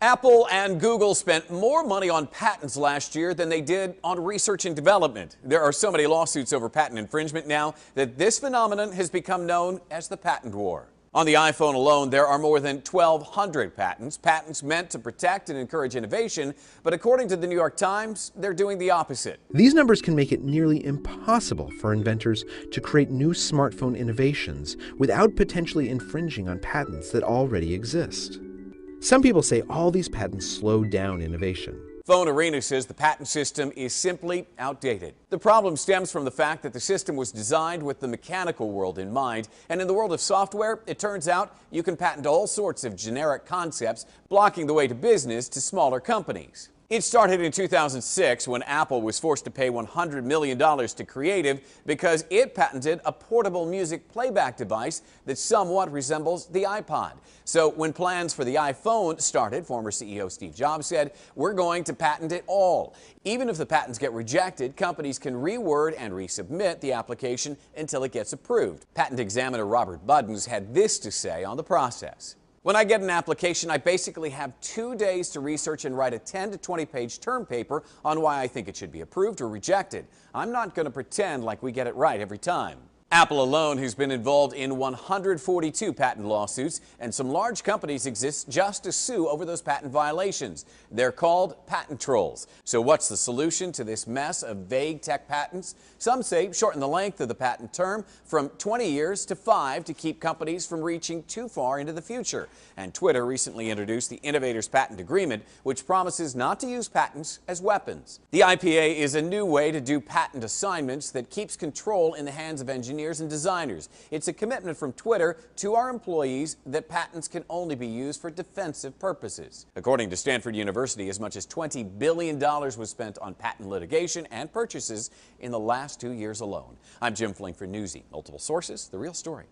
Apple and Google spent more money on patents last year than they did on research and development. There are so many lawsuits over patent infringement now that this phenomenon has become known as the patent war. On the iPhone alone, there are more than 1,200 patents meant to protect and encourage innovation. But according to the New York Times, they're doing the opposite. These numbers can make it nearly impossible for inventors to create new smartphone innovations without potentially infringing on patents that already exist. Some people say all these patents slow down innovation. Phone Arena says the patent system is simply outdated. The problem stems from the fact that the system was designed with the mechanical world in mind, and in the world of software, it turns out you can patent all sorts of generic concepts, blocking the way to business to smaller companies. It started in 2006 when Apple was forced to pay $100 million to Creative because it patented a portable music playback device that somewhat resembles the iPod. So when plans for the iPhone started, former CEO Steve Jobs said, "We're going to patent it all." Even if the patents get rejected, companies can reword and resubmit the application until it gets approved. Patent examiner Robert Buddens had this to say on the process. "When I get an application, I basically have 2 days to research and write a 10 to 20-page term paper on why I think it should be approved or rejected. I'm not going to pretend like we get it right every time." Apple alone has been involved in 142 patent lawsuits, and some large companies exist just to sue over those patent violations. They're called patent trolls. So what's the solution to this mess of vague tech patents? Some say shorten the length of the patent term from 20 years to 5 to keep companies from reaching too far into the future. And Twitter recently introduced the Innovators Patent Agreement, which promises not to use patents as weapons. The IPA is a new way to do patent assignments that keeps control in the hands of engineers and designers. It's a commitment from Twitter to our employees that patents can only be used for defensive purposes. According to Stanford University, as much as $20 billion was spent on patent litigation and purchases in the last 2 years alone. I'm Jim Flink for Newsy. Multiple sources, the real story.